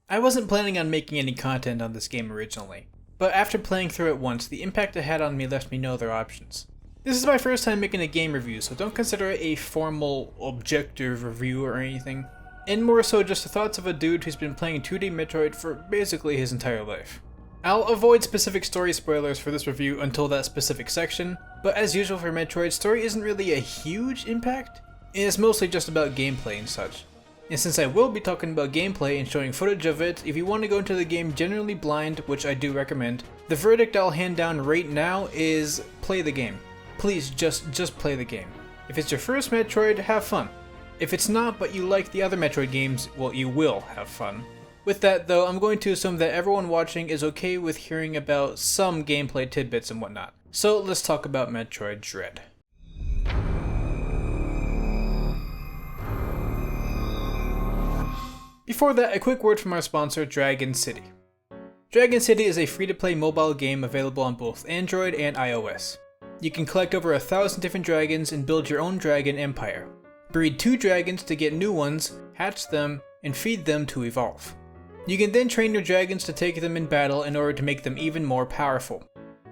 I wasn't planning on making any content on this game originally, but after playing through it once, the impact it had on me left me no other options. This is my first time making a game review, so don't consider it a formal, objective review or anything, and more so just the thoughts of a dude who's been playing 2D Metroid for basically his entire life. I'll avoid specific story spoilers for this review until that specific section, but as usual for Metroid, story isn't really a huge impact, and it's mostly just about gameplay and such. And since I will be talking about gameplay and showing footage of it, if you want to go into the game generally blind, which I do recommend, the verdict I'll hand down right now is play the game. Please just play the game. If it's your first Metroid, have fun. If it's not, but you like the other Metroid games, well, you will have fun. With that though, I'm going to assume that everyone watching is okay with hearing about some gameplay tidbits and whatnot. So let's talk about Metroid Dread. Before that, a quick word from our sponsor, Dragon City. Dragon City is a free-to-play mobile game available on both Android and iOS. You can collect over 1,000 different dragons and build your own dragon empire. Breed 2 dragons to get new ones, hatch them, and feed them to evolve. You can then train your dragons to take them in battle in order to make them even more powerful.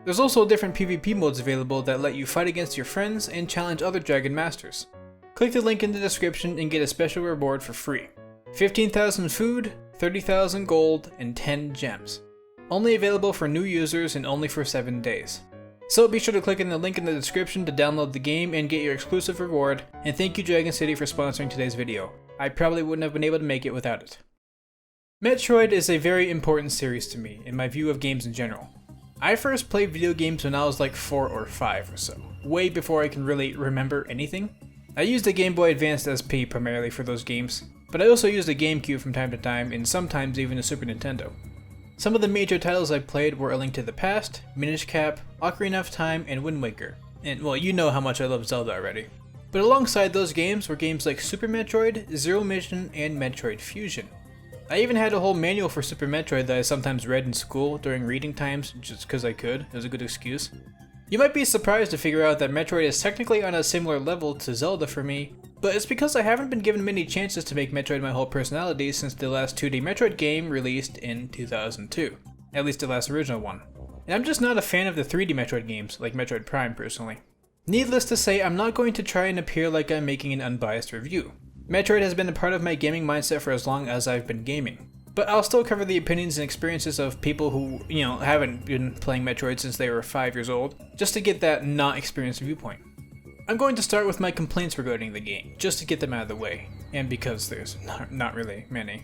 There's also different PvP modes available that let you fight against your friends and challenge other dragon masters. Click the link in the description and get a special reward for free. 15,000 food, 30,000 gold, and 10 gems. Only available for new users and only for 7 days. So be sure to click in the link in the description to download the game and get your exclusive reward, and thank you Dragon City for sponsoring today's video. I probably wouldn't have been able to make it without it. Metroid is a very important series to me, in my view of games in general. I first played video games when I was like 4 or 5 or so, way before I can really remember anything. I used the Game Boy Advance SP primarily for those games, but I also used a GameCube from time to time, and sometimes even a Super Nintendo. Some of the major titles I played were A Link to the Past, Minish Cap, Ocarina of Time, and Wind Waker. And well, you know how much I love Zelda already. But alongside those games were games like Super Metroid, Zero Mission, and Metroid Fusion. I even had a whole manual for Super Metroid that I sometimes read in school during reading times, just because I could. It was a good excuse. You might be surprised to figure out that Metroid is technically on a similar level to Zelda for me, but it's because I haven't been given many chances to make Metroid my whole personality since the last 2D Metroid game released in 2002. At least the last original one. And I'm just not a fan of the 3D Metroid games, like Metroid Prime personally. Needless to say, I'm not going to try and appear like I'm making an unbiased review. Metroid has been a part of my gaming mindset for as long as I've been gaming. But I'll still cover the opinions and experiences of people who, haven't been playing Metroid since they were 5 years old, just to get that not experienced viewpoint. I'm going to start with my complaints regarding the game, just to get them out of the way, and because there's not really many.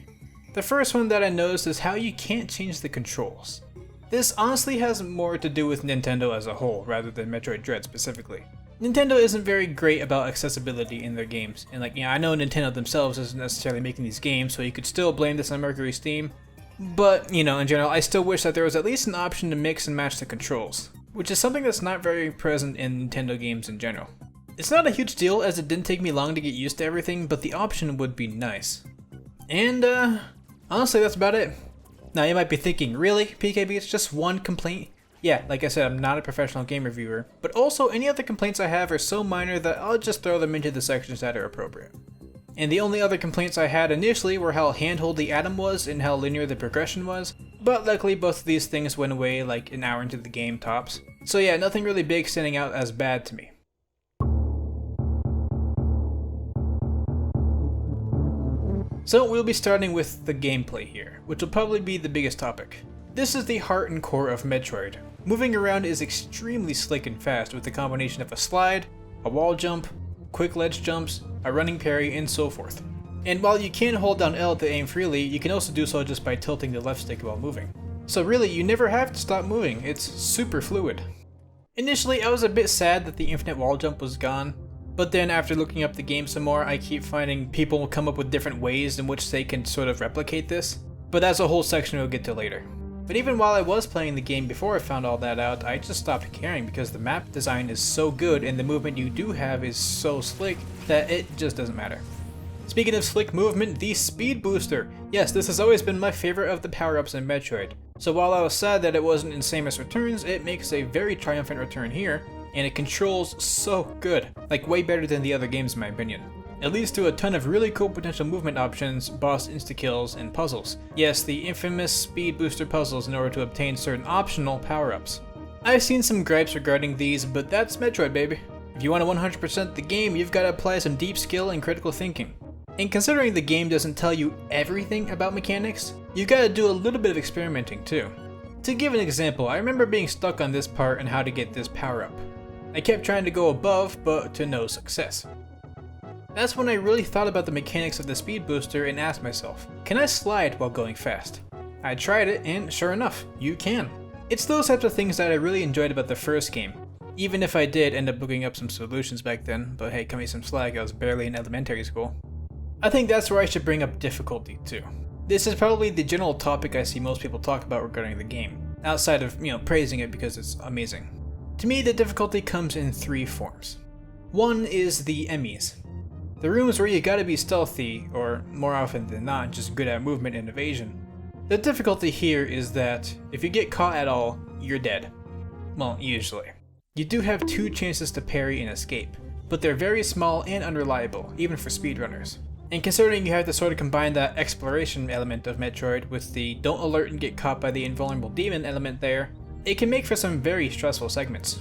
The first one that I noticed is how you can't change the controls. This honestly has more to do with Nintendo as a whole, rather than Metroid Dread specifically. Nintendo isn't very great about accessibility in their games, and I know Nintendo themselves isn't necessarily making these games, so you could still blame this on Mercury's Steam, but, in general, I still wish that there was at least an option to mix and match the controls, which is something that's not very present in Nintendo games in general. It's not a huge deal as it didn't take me long to get used to everything, but the option would be nice. And, honestly, that's about it. Now you might be thinking, really, PKB, it's just one complaint? Yeah, like I said, I'm not a professional game reviewer, but also any other complaints I have are so minor that I'll just throw them into the sections that are appropriate. And the only other complaints I had initially were how handhold the Atom was and how linear the progression was, but luckily both of these things went away like an hour into the game tops. So yeah, nothing really big standing out as bad to me. So we'll be starting with the gameplay here, which will probably be the biggest topic. This is the heart and core of Metroid. Moving around is extremely slick and fast with a combination of a slide, a wall jump, quick ledge jumps, a running parry, and so forth. And while you can hold down L to aim freely, you can also do so just by tilting the left stick while moving. So really, you never have to stop moving, it's super fluid. Initially, I was a bit sad that the infinite wall jump was gone, but then after looking up the game some more, I keep finding people come up with different ways in which they can sort of replicate this, but that's a whole section we'll get to later. But even while I was playing the game before I found all that out, I just stopped caring because the map design is so good and the movement you do have is so slick that it just doesn't matter. Speaking of slick movement, the Speed Booster! Yes, this has always been my favorite of the power-ups in Metroid. So while I was sad that it wasn't in Samus Returns, it makes a very triumphant return here, and it controls so good, like way better than the other games in my opinion. It leads to a ton of really cool potential movement options, boss insta-kills, and puzzles. Yes, the infamous speed booster puzzles in order to obtain certain optional power-ups. I've seen some gripes regarding these, but that's Metroid, baby. If you want to 100% the game, you've got to apply some deep skill and critical thinking. And considering the game doesn't tell you everything about mechanics, you've got to do a little bit of experimenting too. To give an example, I remember being stuck on this part and how to get this power-up. I kept trying to go above, but to no success. That's when I really thought about the mechanics of the speed booster and asked myself, can I slide while going fast? I tried it, and sure enough, you can. It's those types of things that I really enjoyed about the first game, even if I did end up looking up some solutions back then, but hey, cut me some slack, I was barely in elementary school. I think that's where I should bring up difficulty too. This is probably the general topic I see most people talk about regarding the game, outside of, praising it because it's amazing. To me, the difficulty comes in 3 forms. One is the Emmys. The rooms where you gotta be stealthy, or more often than not, just good at movement and evasion. The difficulty here is that if you get caught at all, you're dead. Well, usually. You do have 2 chances to parry and escape, but they're very small and unreliable, even for speedrunners. And considering you have to sort of combine that exploration element of Metroid with the don't alert and get caught by the invulnerable demon element there, it can make for some very stressful segments.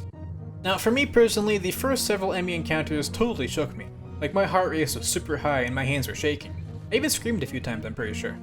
Now for me personally, the first several Emmy encounters totally shook me. Like my heart rate was super high and my hands were shaking. I even screamed a few times, I'm pretty sure.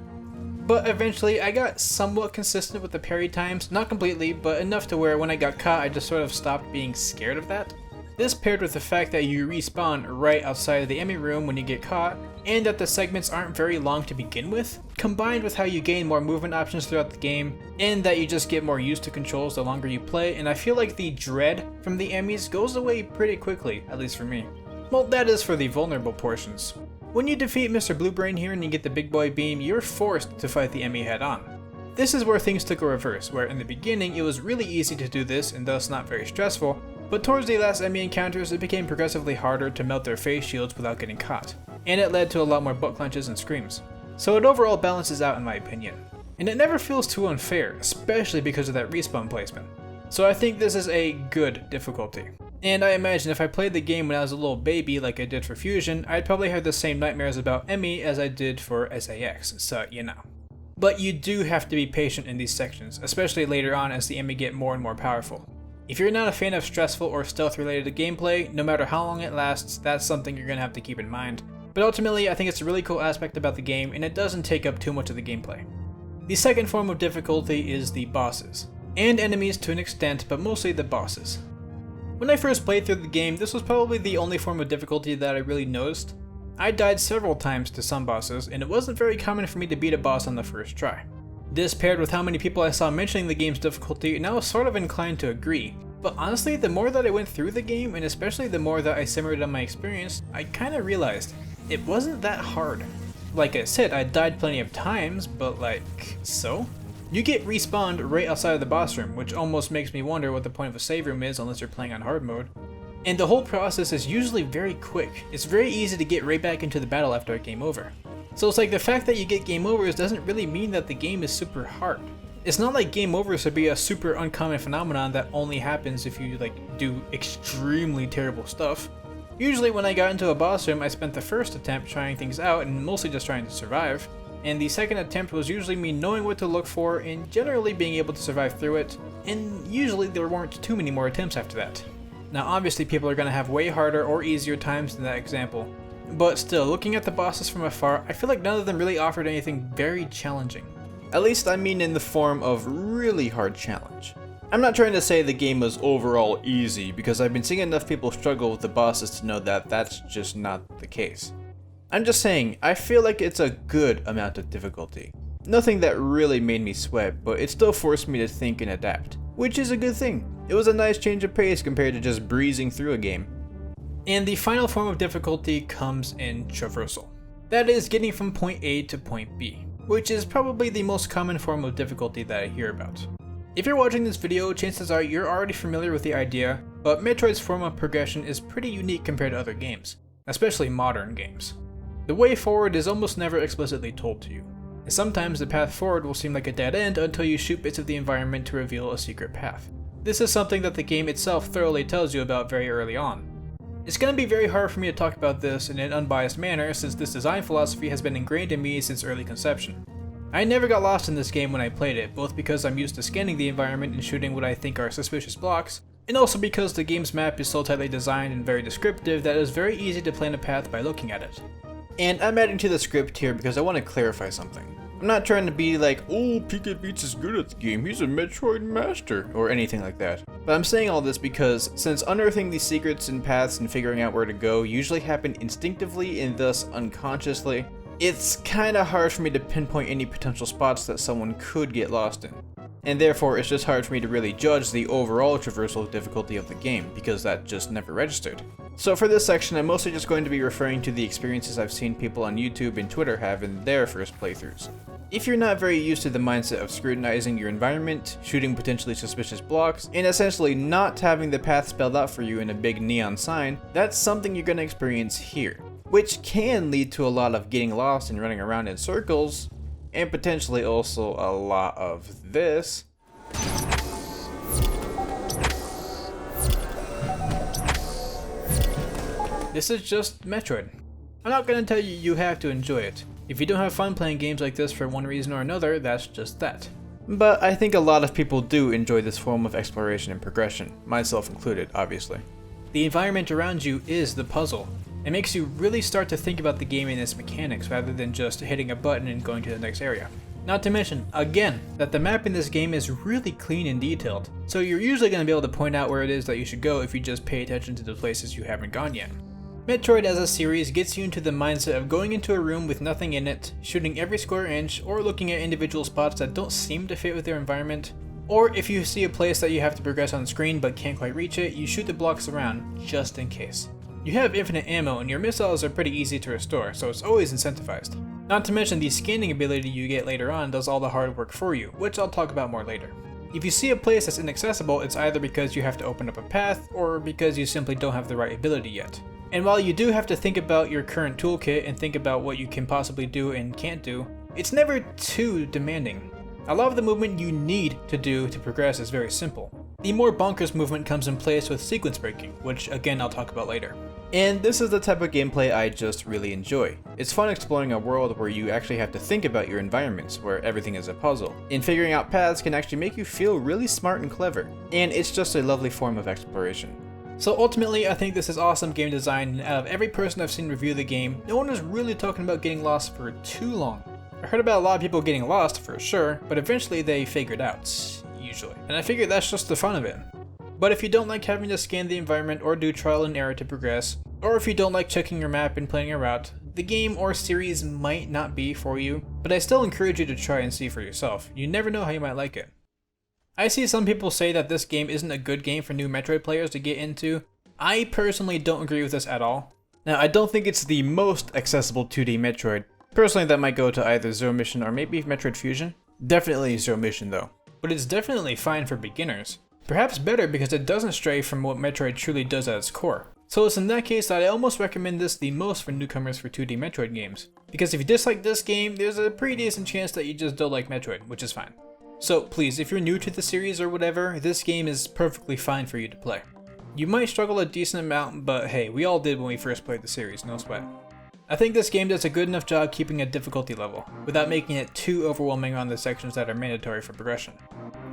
But eventually I got somewhat consistent with the parry times, not completely, but enough to where when I got caught I just sort of stopped being scared of that. This paired with the fact that you respawn right outside of the Emmy room when you get caught, and that the segments aren't very long to begin with, combined with how you gain more movement options throughout the game, and that you just get more used to controls the longer you play, and I feel like the dread from the Emmys goes away pretty quickly, at least for me. Well, that is for the vulnerable portions. When you defeat Mr. Bluebrain here and you get the big boy beam, you're forced to fight the Emmy head on. This is where things took a reverse, where in the beginning it was really easy to do this and thus not very stressful, but towards the last Emmy encounters it became progressively harder to melt their face shields without getting caught, and it led to a lot more butt clenches and screams. So it overall balances out in my opinion. And it never feels too unfair, especially because of that respawn placement. So I think this is a good difficulty. And I imagine if I played the game when I was a little baby like I did for Fusion, I'd probably have the same nightmares about Emmy as I did for SAX, so you know. But you do have to be patient in these sections, especially later on as the Emmy get more and more powerful. If you're not a fan of stressful or stealth related gameplay, no matter how long it lasts, that's something you're gonna have to keep in mind. But ultimately, I think it's a really cool aspect about the game and it doesn't take up too much of the gameplay. The second form of difficulty is the bosses. And enemies to an extent, but mostly the bosses. When I first played through the game, this was probably the only form of difficulty that I really noticed. I died several times to some bosses, and it wasn't very common for me to beat a boss on the first try. This paired with how many people I saw mentioning the game's difficulty, and I was sort of inclined to agree. But honestly, the more that I went through the game, and especially the more that I simmered on my experience, I kinda realized it wasn't that hard. Like I said, I died plenty of times, but so? You get respawned right outside of the boss room, which almost makes me wonder what the point of a save room is unless you're playing on hard mode. And the whole process is usually very quick. It's very easy to get right back into the battle after a game over. So it's like the fact that you get game overs doesn't really mean that the game is super hard. It's not like game overs would be a super uncommon phenomenon that only happens if you do extremely terrible stuff. Usually when I got into a boss room, I spent the first attempt trying things out and mostly just trying to survive. And the second attempt was usually me knowing what to look for and generally being able to survive through it, and usually there weren't too many more attempts after that. Now obviously people are going to have way harder or easier times than that example, but still, looking at the bosses from afar, I feel like none of them really offered anything very challenging. At least I mean in the form of really hard challenge. I'm not trying to say the game was overall easy, because I've been seeing enough people struggle with the bosses to know that that's just not the case. I'm just saying, I feel like it's a good amount of difficulty. Nothing that really made me sweat, but it still forced me to think and adapt, which is a good thing. It was a nice change of pace compared to just breezing through a game. And the final form of difficulty comes in traversal. That is getting from point A to point B, which is probably the most common form of difficulty that I hear about. If you're watching this video, chances are you're already familiar with the idea, but Metroid's form of progression is pretty unique compared to other games, especially modern games. The way forward is almost never explicitly told to you, and sometimes the path forward will seem like a dead end until you shoot bits of the environment to reveal a secret path. This is something that the game itself thoroughly tells you about very early on. It's going to be very hard for me to talk about this in an unbiased manner since this design philosophy has been ingrained in me since early conception. I never got lost in this game when I played it, both because I'm used to scanning the environment and shooting what I think are suspicious blocks, and also because the game's map is so tightly designed and very descriptive that it is very easy to plan a path by looking at it. And I'm adding to the script here because I want to clarify something. I'm not trying to be like, oh, Pika Beats is good at the game, he's a Metroid master, or anything like that. But I'm saying all this because, since unearthing these secrets and paths and figuring out where to go usually happen instinctively and thus unconsciously, it's kinda hard for me to pinpoint any potential spots that someone could get lost in. And therefore, it's just hard for me to really judge the overall traversal difficulty of the game, because that just never registered. So for this section, I'm mostly just going to be referring to the experiences I've seen people on YouTube and Twitter have in their first playthroughs. If you're not very used to the mindset of scrutinizing your environment, shooting potentially suspicious blocks, and essentially not having the path spelled out for you in a big neon sign, that's something you're going to experience here. Which can lead to a lot of getting lost and running around in circles, and potentially also a lot of this. This is just Metroid. I'm not going to tell you you have to enjoy it. If you don't have fun playing games like this for one reason or another, that's just that. But I think a lot of people do enjoy this form of exploration and progression, myself included, obviously. The environment around you is the puzzle. It makes you really start to think about the game and its mechanics rather than just hitting a button and going to the next area. Not to mention, again, that the map in this game is really clean and detailed, so you're usually going to be able to point out where it is that you should go if you just pay attention to the places you haven't gone yet. Metroid as a series gets you into the mindset of going into a room with nothing in it, shooting every square inch, or looking at individual spots that don't seem to fit with their environment. Or if you see a place that you have to progress on screen but can't quite reach it, you shoot the blocks around, just in case. You have infinite ammo and your missiles are pretty easy to restore, so it's always incentivized. Not to mention the scanning ability you get later on does all the hard work for you, which I'll talk about more later. If you see a place that's inaccessible, it's either because you have to open up a path, or because you simply don't have the right ability yet. And while you do have to think about your current toolkit and think about what you can possibly do and can't do, it's never too demanding. A lot of the movement you need to do to progress is very simple. The more bonkers movement comes in place with sequence breaking, which again I'll talk about later. And this is the type of gameplay I just really enjoy. It's fun exploring a world where you actually have to think about your environments, where everything is a puzzle, and figuring out paths can actually make you feel really smart and clever, and it's just a lovely form of exploration. So ultimately, I think this is awesome game design, and out of every person I've seen review the game, no one is really talking about getting lost for too long. I heard about a lot of people getting lost for sure, but eventually they figured out, usually. And I figure that's just the fun of it. But if you don't like having to scan the environment or do trial and error to progress, or if you don't like checking your map and planning a route, the game or series might not be for you, but I still encourage you to try and see for yourself. You never know how you might like it. I see some people say that this game isn't a good game for new Metroid players to get into. I personally don't agree with this at all. Now, I don't think it's the most accessible 2D Metroid. Personally, that might go to either Zero Mission or maybe Metroid Fusion. Definitely Zero Mission though. But it's definitely fine for beginners. Perhaps better because it doesn't stray from what Metroid truly does at its core. So it's in that case that I almost recommend this the most for newcomers for 2D Metroid games. Because if you dislike this game, there's a pretty decent chance that you just don't like Metroid, which is fine. So please, if you're new to the series or whatever, this game is perfectly fine for you to play. You might struggle a decent amount, but hey, we all did when we first played the series, no sweat. I think this game does a good enough job keeping a difficulty level, without making it too overwhelming on the sections that are mandatory for progression.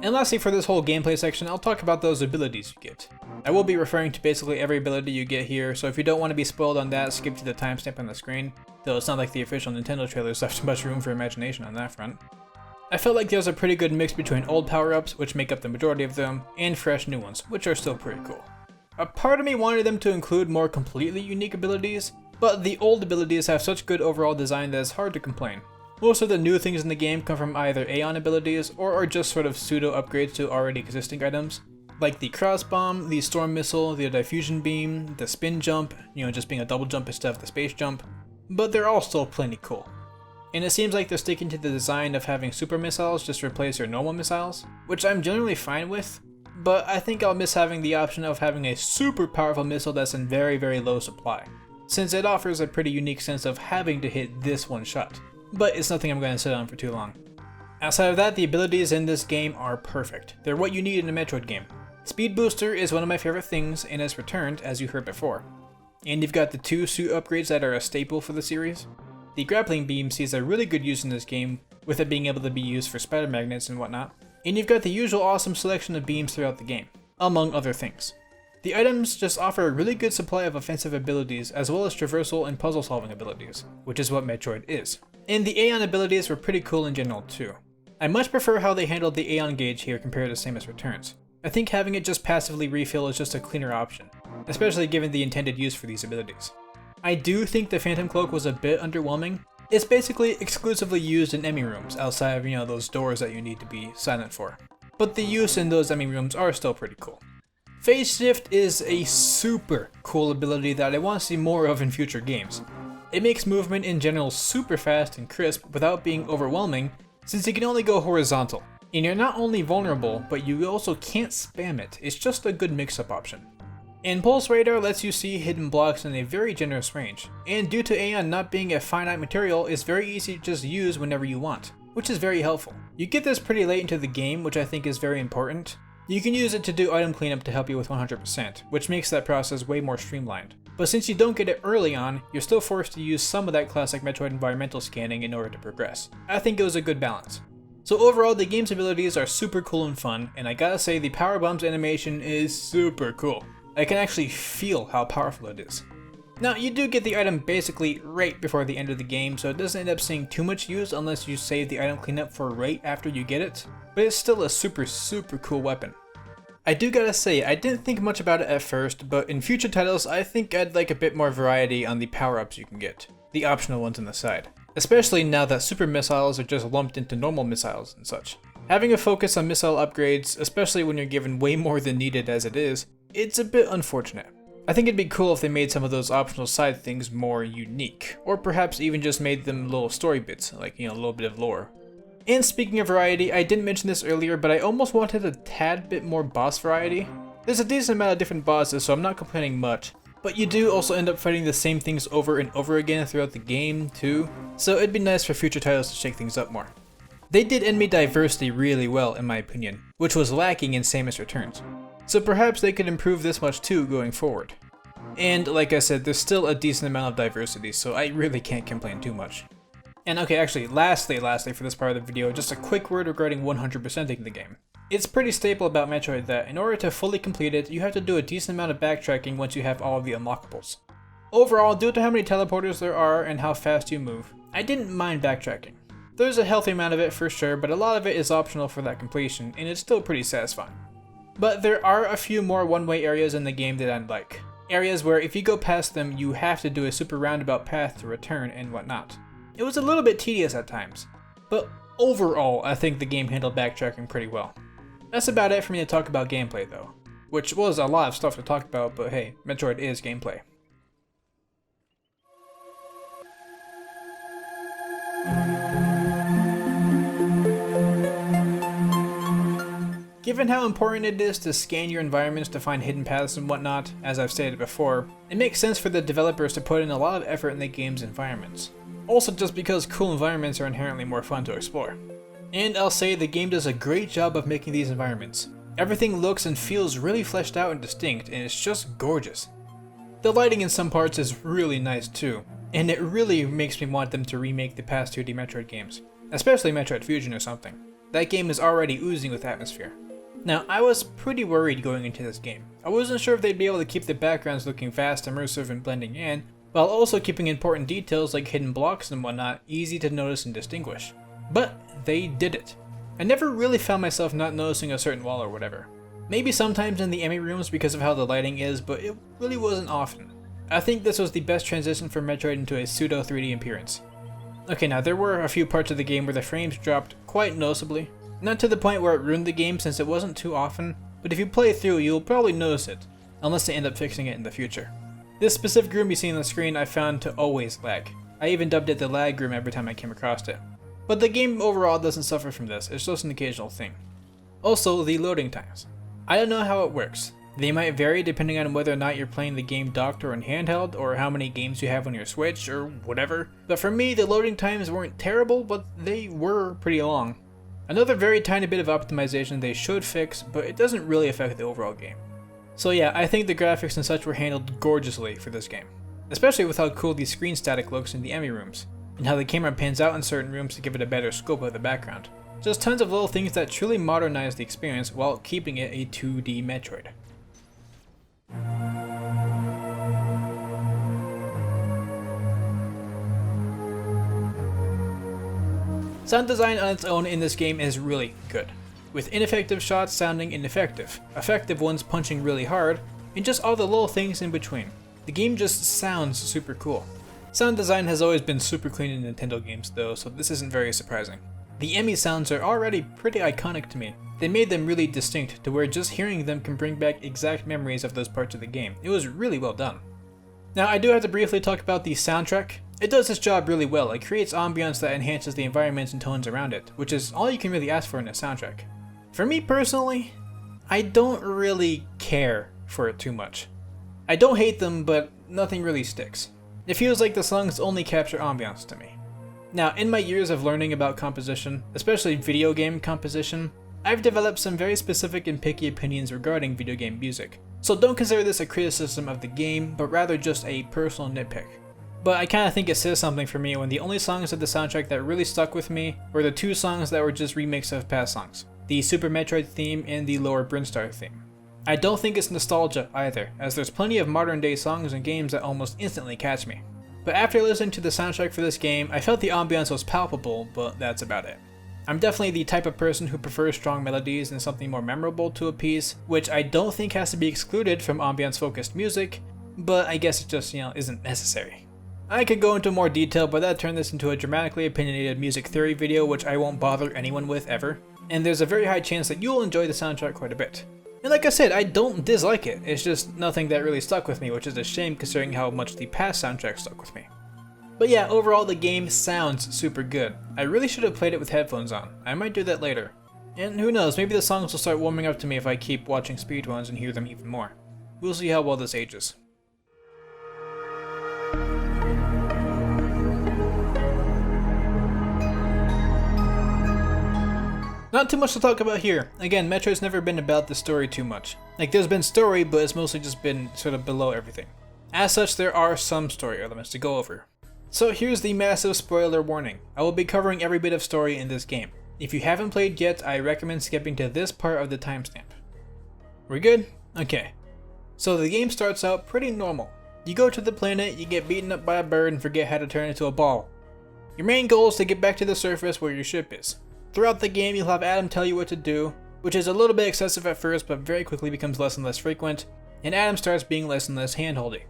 And lastly, for this whole gameplay section, I'll talk about those abilities you get. I will be referring to basically every ability you get here, so if you don't want to be spoiled on that, skip to the timestamp on the screen, though it's not like the official Nintendo trailers left much room for imagination on that front. I felt like there's a pretty good mix between old power-ups, which make up the majority of them, and fresh new ones, which are still pretty cool. A part of me wanted them to include more completely unique abilities, but the old abilities have such good overall design that it's hard to complain. Most of the new things in the game come from either Aeon abilities or are just sort of pseudo upgrades to already existing items, like the cross bomb, the storm missile, the diffusion beam, the spin jump, just being a double jump instead of the space jump, but they're all still plenty cool. And it seems like they're sticking to the design of having super missiles just replace your normal missiles, which I'm generally fine with, but I think I'll miss having the option of having a super powerful missile that's in very, very low supply, since it offers a pretty unique sense of having to hit this one shot, but it's nothing I'm going to sit on for too long. Outside of that, the abilities in this game are perfect. They're what you need in a Metroid game. Speed Booster is one of my favorite things and has returned, as you heard before. and you've got the 2 suit upgrades that are a staple for the series. The grappling beam sees a really good use in this game, with it being able to be used for spider magnets and whatnot. And you've got the usual awesome selection of beams throughout the game, among other things. The items just offer a really good supply of offensive abilities as well as traversal and puzzle solving abilities, which is what Metroid is. And the Aeon abilities were pretty cool in general too. I much prefer how they handled the Aeon gauge here compared to Samus Returns. I think having it just passively refill is just a cleaner option, especially given the intended use for these abilities. I do think the Phantom Cloak was a bit underwhelming. It's basically exclusively used in Emmy rooms outside of, those doors that you need to be silent for. But the use in those Emmy rooms are still pretty cool. Phase Shift is a super cool ability that I want to see more of in future games. It makes movement in general super fast and crisp without being overwhelming, since you can only go horizontal. And you're not only vulnerable, but you also can't spam it. It's just a good mix-up option. And Pulse Radar lets you see hidden blocks in a very generous range, and due to Aeon not being a finite material, it's very easy to just use whenever you want, which is very helpful. You get this pretty late into the game, which I think is very important. You can use it to do item cleanup to help you with 100%, which makes that process way more streamlined. But since you don't get it early on, you're still forced to use some of that classic Metroid environmental scanning in order to progress. I think it was a good balance. So overall, the game's abilities are super cool and fun, and I gotta say the power bombs animation is super cool. I can actually feel how powerful it is. Now, you do get the item basically right before the end of the game, so it doesn't end up seeing too much use unless you save the item cleanup for right after you get it, but it's still a super cool weapon. I do gotta say, I didn't think much about it at first, but in future titles I think I'd like a bit more variety on the power-ups you can get, the optional ones on the side. Especially now that super missiles are just lumped into normal missiles and such. Having a focus on missile upgrades, especially when you're given way more than needed as it is, it's a bit unfortunate. I think it'd be cool if they made some of those optional side things more unique, or perhaps even just made them little story bits, like, a little bit of lore. And speaking of variety, I didn't mention this earlier, but I almost wanted a tad bit more boss variety. There's a decent amount of different bosses, so I'm not complaining much, but you do also end up fighting the same things over and over again throughout the game, too, so it'd be nice for future titles to shake things up more. They did enemy diversity really well, in my opinion, which was lacking in Samus Returns. So perhaps they could improve this much too going forward. And like I said, there's still a decent amount of diversity, so I really can't complain too much. And okay, actually, lastly for this part of the video, just a quick word regarding 100%ing the game. It's pretty staple about Metroid that in order to fully complete it, you have to do a decent amount of backtracking once you have all of the unlockables. Overall, due to how many teleporters there are and how fast you move, I didn't mind backtracking. There's a healthy amount of it for sure, but a lot of it is optional for that completion, and it's still pretty satisfying. But there are a few more one-way areas in the game that I like. Areas where if you go past them, you have to do a super roundabout path to return and whatnot. It was a little bit tedious at times, but overall I think the game handled backtracking pretty well. That's about it for me to talk about gameplay though, which was a lot of stuff to talk about, but hey, Metroid is gameplay. Given how important it is to scan your environments to find hidden paths and whatnot, as I've stated before, it makes sense for the developers to put in a lot of effort in the game's environments. Also just because cool environments are inherently more fun to explore. And I'll say the game does a great job of making these environments. Everything looks and feels really fleshed out and distinct, and it's just gorgeous. The lighting in some parts is really nice too, and it really makes me want them to remake the past 2D Metroid games, especially Metroid Fusion or something. That game is already oozing with atmosphere. Now, I was pretty worried going into this game. I wasn't sure if they'd be able to keep the backgrounds looking fast, immersive, and blending in, while also keeping important details like hidden blocks and whatnot easy to notice and distinguish. But they did it. I never really found myself not noticing a certain wall or whatever. Maybe sometimes in the Emmy rooms because of how the lighting is, but it really wasn't often. I think this was the best transition for Metroid into a pseudo 3D appearance. Okay, now there were a few parts of the game where the frames dropped quite noticeably. Not to the point where it ruined the game since it wasn't too often, but if you play through you'll probably notice it, unless they end up fixing it in the future. This specific room you see on the screen I found to always lag. I even dubbed it the lag room every time I came across it. But the game overall doesn't suffer from this, it's just an occasional thing. Also, the loading times. I don't know how it works. They might vary depending on whether or not you're playing the game docked or in handheld, or how many games you have on your Switch, or whatever. But for me, the loading times weren't terrible, but they were pretty long. Another very tiny bit of optimization they should fix, but it doesn't really affect the overall game. So yeah, I think the graphics and such were handled gorgeously for this game. Especially with how cool the screen static looks in the enemy rooms, and how the camera pans out in certain rooms to give it a better scope of the background. Just tons of little things that truly modernize the experience while keeping it a 2D Metroid. Sound design on its own in this game is really good, with ineffective shots sounding ineffective, effective ones punching really hard, and just all the little things in between. The game just sounds super cool. Sound design has always been super clean in Nintendo games though, so this isn't very surprising. The EMMI sounds are already pretty iconic to me. They made them really distinct to where just hearing them can bring back exact memories of those parts of the game. It was really well done. Now I do have to briefly talk about the soundtrack. It does its job really well. It creates ambiance that enhances the environments and tones around it, which is all you can really ask for in a soundtrack. For me personally, I don't really care for it too much. I don't hate them, but nothing really sticks. It feels like the songs only capture ambiance to me. Now, in my years of learning about composition, especially video game composition, I've developed some very specific and picky opinions regarding video game music. So don't consider this a criticism of the game, but rather just a personal nitpick. But I kinda think it says something for me when the only songs of the soundtrack that really stuck with me were the two songs that were just remixes of past songs. The Super Metroid theme and the Lower Brinstar theme. I don't think it's nostalgia either, as there's plenty of modern day songs and games that almost instantly catch me. But after listening to the soundtrack for this game, I felt the ambiance was palpable, but that's about it. I'm definitely the type of person who prefers strong melodies and something more memorable to a piece, which I don't think has to be excluded from ambience focused music, but I guess it just, isn't necessary. I could go into more detail, but that'd turn this into a dramatically opinionated music theory video, which I won't bother anyone with ever, and there's a very high chance that you'll enjoy the soundtrack quite a bit. And like I said, I don't dislike it, it's just nothing that really stuck with me, which is a shame considering how much the past soundtrack stuck with me. But yeah, overall the game sounds super good. I really should have played it with headphones on. I might do that later. And who knows, maybe the songs will start warming up to me if I keep watching speedruns and hear them even more. We'll see how well this ages. Not too much to talk about here. Again, Metroid's never been about the story too much. Like, there's been story, but it's mostly just been sort of below everything. As such, there are some story elements to go over. So here's the massive spoiler warning. I will be covering every bit of story in this game. If you haven't played yet, I recommend skipping to this part of the timestamp. We're good? Okay. So the game starts out pretty normal. You go to the planet, you get beaten up by a bird and forget how to turn into a ball. Your main goal is to get back to the surface where your ship is. Throughout the game, you'll have Adam tell you what to do, which is a little bit excessive at first, but very quickly becomes less and less frequent, and Adam starts being less and less handholdy.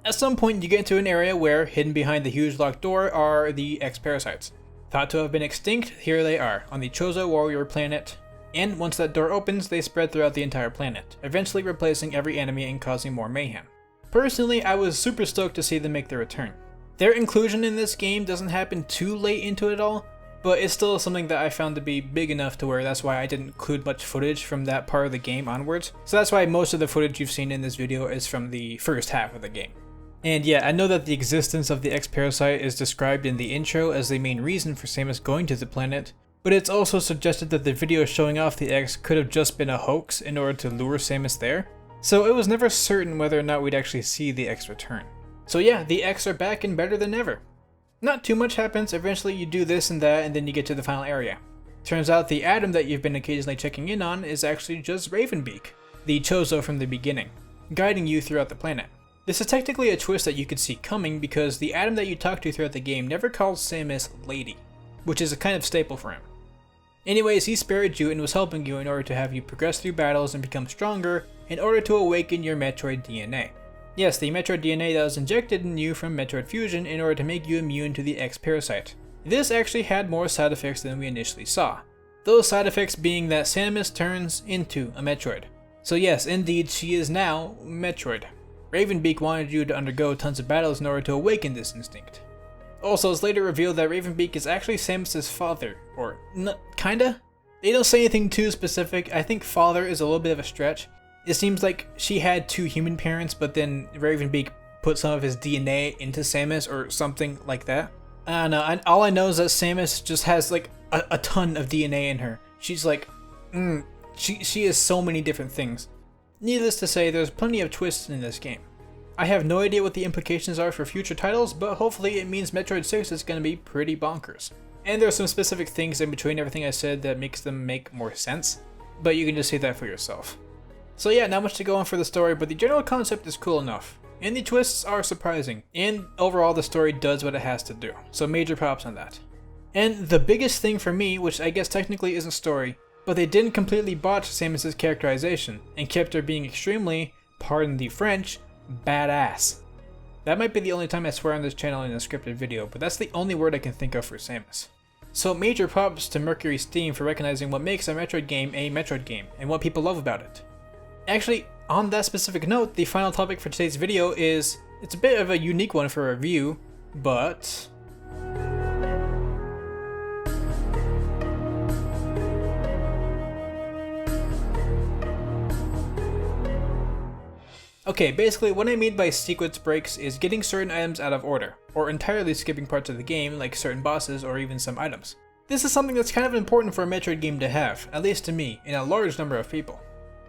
At some point, you get into an area where, hidden behind the huge locked door, are the X-Parasites. Thought to have been extinct, here they are, on the Chozo Warrior planet, and once that door opens, they spread throughout the entire planet, eventually replacing every enemy and causing more mayhem. Personally, I was super stoked to see them make their return. Their inclusion in this game doesn't happen too late into it all, but it's still something that I found to be big enough to where that's why I didn't include much footage from that part of the game onwards. So that's why most of the footage you've seen in this video is from the first half of the game. And yeah, I know that the existence of the X-Parasite is described in the intro as the main reason for Samus going to the planet, but it's also suggested that the video showing off the X could have just been a hoax in order to lure Samus there. So it was never certain whether or not we'd actually see the X return. So yeah, the X are back and better than ever. Not too much happens, eventually you do this and that and then you get to the final area. Turns out the Adam that you've been occasionally checking in on is actually just Ravenbeak, the Chozo from the beginning, guiding you throughout the planet. This is technically a twist that you could see coming because the Adam that you talk to throughout the game never calls Samus Lady, which is a kind of staple for him. Anyways, he spared you and was helping you in order to have you progress through battles and become stronger in order to awaken your Metroid DNA. Yes, the Metroid DNA that was injected in you from Metroid Fusion in order to make you immune to the X-Parasite. This actually had more side effects than we initially saw. Those side effects being that Samus turns into a Metroid. So yes, indeed, she is now Metroid. Ravenbeak wanted you to undergo tons of battles in order to awaken this instinct. Also, it's later revealed that Ravenbeak is actually Samus' father, or kinda? They don't say anything too specific. I think father is a little bit of a stretch. It seems like she had two human parents, but then Ravenbeak put some of his DNA into Samus or something like that. I don't know, all I know is that Samus just has like a ton of DNA in her. She's like, she is so many different things. Needless to say, there's plenty of twists in this game. I have no idea what the implications are for future titles, but hopefully it means Metroid 6 is going to be pretty bonkers. And there's some specific things in between everything I said that makes them make more sense, but you can just see that for yourself. So yeah, not much to go on for the story, but the general concept is cool enough. And the twists are surprising, and overall the story does what it has to do, so major props on that. And the biggest thing for me, which I guess technically isn't story, but they didn't completely botch Samus's characterization, and kept her being extremely, pardon the French, badass. That might be the only time I swear on this channel in a scripted video, but that's the only word I can think of for Samus. So major props to Mercury Steam for recognizing what makes a Metroid game, and what people love about it. Actually, on that specific note, the final topic for today's video is, it's a bit of a unique one for a review, but... Okay, basically what I mean by sequence breaks is getting certain items out of order, or entirely skipping parts of the game like certain bosses or even some items. This is something that's kind of important for a Metroid game to have, at least to me, and a large number of people.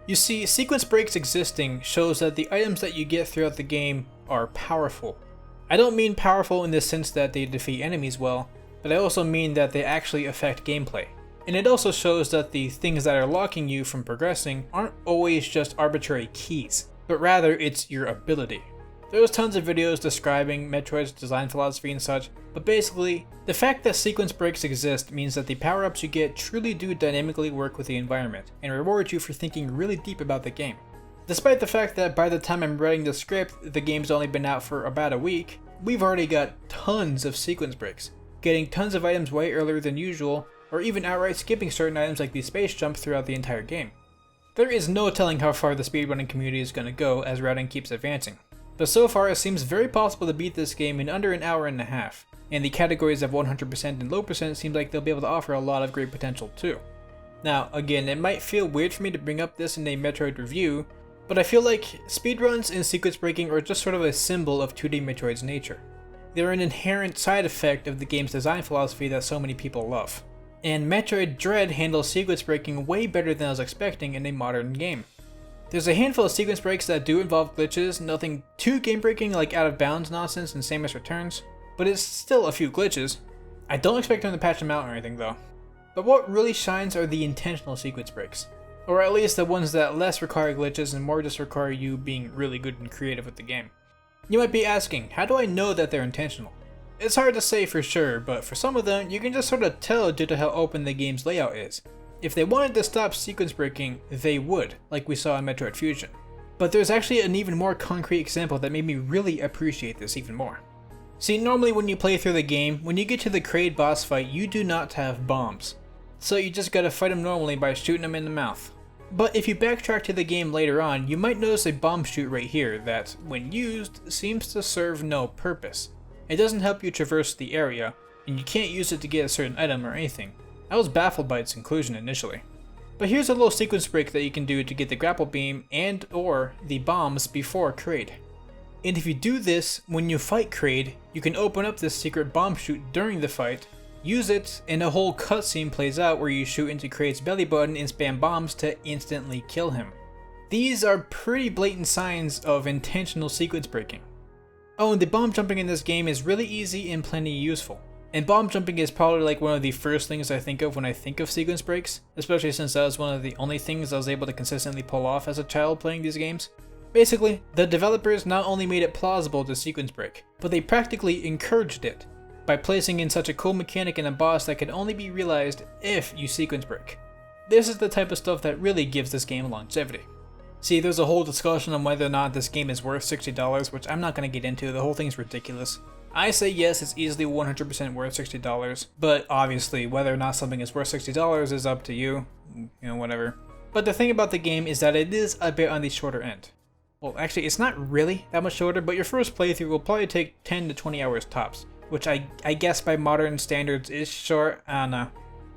You see, sequence breaks existing shows that the items that you get throughout the game are powerful. I don't mean powerful in the sense that they defeat enemies well, but I also mean that they actually affect gameplay. And it also shows that the things that are locking you from progressing aren't always just arbitrary keys, but rather it's your ability. There's tons of videos describing Metroid's design philosophy and such, but basically, the fact that sequence breaks exist means that the power-ups you get truly do dynamically work with the environment, and reward you for thinking really deep about the game. Despite the fact that by the time I'm writing the script, the game's only been out for about a week, we've already got tons of sequence breaks, getting tons of items way earlier than usual, or even outright skipping certain items like the space jump throughout the entire game. There is no telling how far the speedrunning community is going to go as routing keeps advancing, but so far it seems very possible to beat this game in under an hour and a half, and the categories of 100% and low percent seems like they'll be able to offer a lot of great potential too. Now again, it might feel weird for me to bring up this in a Metroid review, but I feel like speedruns and sequence breaking are just sort of a symbol of 2D Metroid's nature. They're an inherent side effect of the game's design philosophy that so many people love. And Metroid Dread handles sequence breaking way better than I was expecting in a modern game. There's a handful of sequence breaks that do involve glitches, nothing too game breaking like out of bounds nonsense in Samus Returns, but it's still a few glitches. I don't expect them to patch them out or anything though. But what really shines are the intentional sequence breaks, or at least the ones that less require glitches and more just require you being really good and creative with the game. You might be asking, how do I know that they're intentional? It's hard to say for sure, but for some of them, you can just sort of tell due to how open the game's layout is. If they wanted to stop sequence breaking, they would, like we saw in Metroid Fusion. But there's actually an even more concrete example that made me really appreciate this even more. See, normally when you play through the game, when you get to the Kraid boss fight, you do not have bombs. So you just gotta fight him normally by shooting him in the mouth. But if you backtrack to the game later on, you might notice a bomb shoot right here that, when used, seems to serve no purpose. It doesn't help you traverse the area, and you can't use it to get a certain item or anything. I was baffled by its inclusion initially. But here's a little sequence break that you can do to get the grapple beam and or the bombs before Kraid. And if you do this, when you fight Kraid, you can open up this secret bomb chute during the fight, use it, and a whole cutscene plays out where you shoot into Kraid's belly button and spam bombs to instantly kill him. These are pretty blatant signs of intentional sequence breaking. Oh, and the bomb jumping in this game is really easy and plenty useful. And bomb jumping is probably like one of the first things I think of when I think of sequence breaks, especially since that was one of the only things I was able to consistently pull off as a child playing these games. Basically, the developers not only made it plausible to sequence break, but they practically encouraged it, by placing in such a cool mechanic in a boss that can only be realized if you sequence break. This is the type of stuff that really gives this game longevity. See, there's a whole discussion on whether or not this game is worth $60, which I'm not going to get into, the whole thing's ridiculous. I say yes, it's easily 100% worth $60, but obviously whether or not something is worth $60 is up to you, whatever. But the thing about the game is that it is a bit on the shorter end. Well, actually it's not really that much shorter, but your first playthrough will probably take 10 to 20 hours tops, which I guess by modern standards is short, I don't know.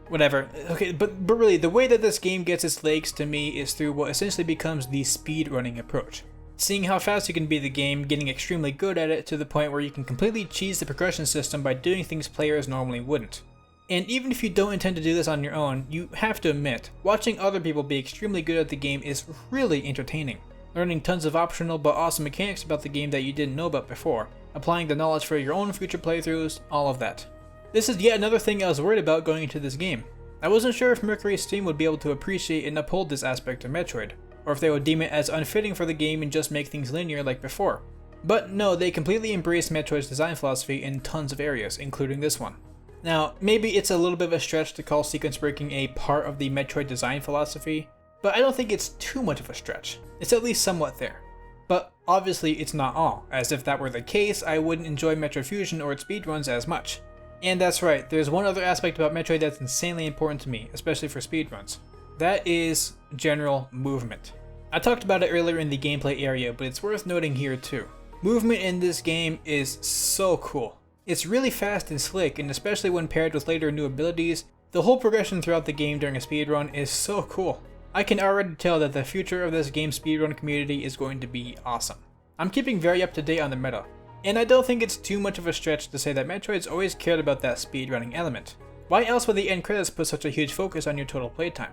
Whatever. Okay, but really, the way that this game gets its legs to me is through what essentially becomes the speedrunning approach. Seeing how fast you can beat the game, getting extremely good at it to the point where you can completely cheese the progression system by doing things players normally wouldn't. And even if you don't intend to do this on your own, you have to admit, watching other people be extremely good at the game is really entertaining. Learning tons of optional but awesome mechanics about the game that you didn't know about before, applying the knowledge for your own future playthroughs, all of that. This is yet another thing I was worried about going into this game. I wasn't sure if Mercury's team would be able to appreciate and uphold this aspect of Metroid, or if they would deem it as unfitting for the game and just make things linear like before. But no, they completely embraced Metroid's design philosophy in tons of areas, including this one. Now, maybe it's a little bit of a stretch to call sequence breaking a part of the Metroid design philosophy, but I don't think it's too much of a stretch. It's at least somewhat there. But obviously it's not all, as if that were the case, I wouldn't enjoy Metroid Fusion or its speedruns as much. And that's right, there's one other aspect about Metroid that's insanely important to me, especially for speedruns. That is general movement. I talked about it earlier in the gameplay area, but it's worth noting here too. Movement in this game is so cool. It's really fast and slick, and especially when paired with later new abilities, the whole progression throughout the game during a speedrun is so cool. I can already tell that the future of this game's speedrun community is going to be awesome. I'm keeping very up to date on the meta, and I don't think it's too much of a stretch to say that Metroid's always cared about that speedrunning element. Why else would the end credits put such a huge focus on your total playtime?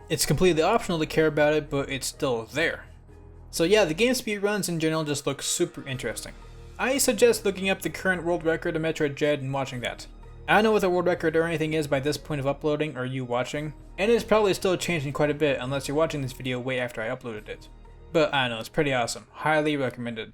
It's completely optional to care about it, but it's still there. So yeah, the game's speedruns in general just look super interesting. I suggest looking up the current world record of Metroid Dread and watching that. I don't know what the world record or anything is by this point of uploading or you watching, and it's probably still changing quite a bit unless you're watching this video way after I uploaded it. But I don't know, it's pretty awesome. Highly recommended.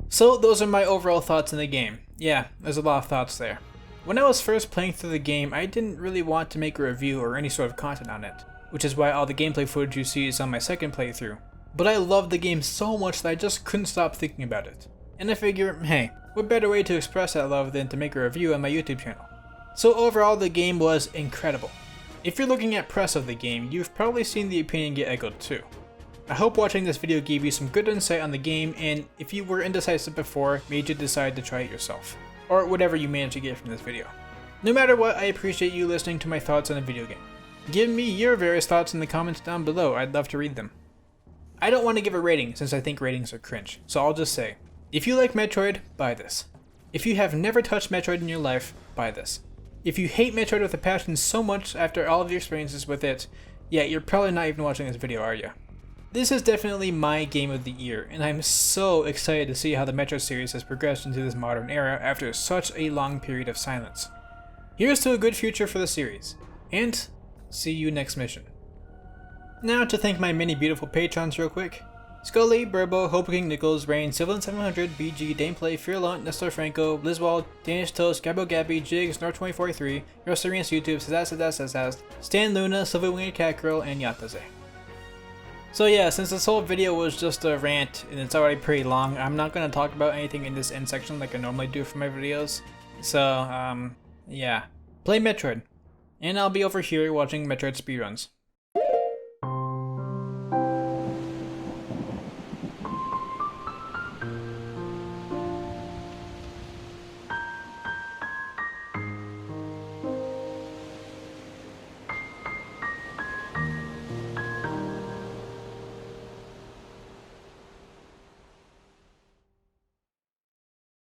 So those are my overall thoughts on the game. Yeah, there's a lot of thoughts there. When I was first playing through the game, I didn't really want to make a review or any sort of content on it, which is why all the gameplay footage you see is on my second playthrough. But I loved the game so much that I just couldn't stop thinking about it. And I figure, hey, what better way to express that love than to make a review on my YouTube channel. So overall, the game was incredible. If you're looking at press of the game, you've probably seen the opinion get echoed too. I hope watching this video gave you some good insight on the game, and if you were indecisive before, made you decide to try it yourself. Or whatever you managed to get from this video. No matter what, I appreciate you listening to my thoughts on a video game. Give me your various thoughts in the comments down below, I'd love to read them. I don't want to give a rating since I think ratings are cringe, so I'll just say, if you like Metroid, buy this. If you have never touched Metroid in your life, buy this. If you hate Metroid with a passion so much after all of your experiences with it, yeah, you're probably not even watching this video, are you? This is definitely my game of the year, and I'm so excited to see how the Metroid series has progressed into this modern era after such a long period of silence. Here's to a good future for the series, and see you next mission. Now to thank my many beautiful patrons real quick. Skully, Burbo, Hobo King, Niklz, Raighne, Sylvan700, BG, Dameplay, Feurolant, Nestor Franco, blizwald, Danish Toast, Gabbo Gabby, Jigs, Nor2043, Restaurants YouTube, Sazaz, Stan Luna, Silver Winged Cat Girl, and Yataze. So yeah, since this whole video was just a rant and it's already pretty long, I'm not going to talk about anything in this end section like I normally do for my videos. So, yeah. Play Metroid. And I'll be over here watching Metroid speedruns.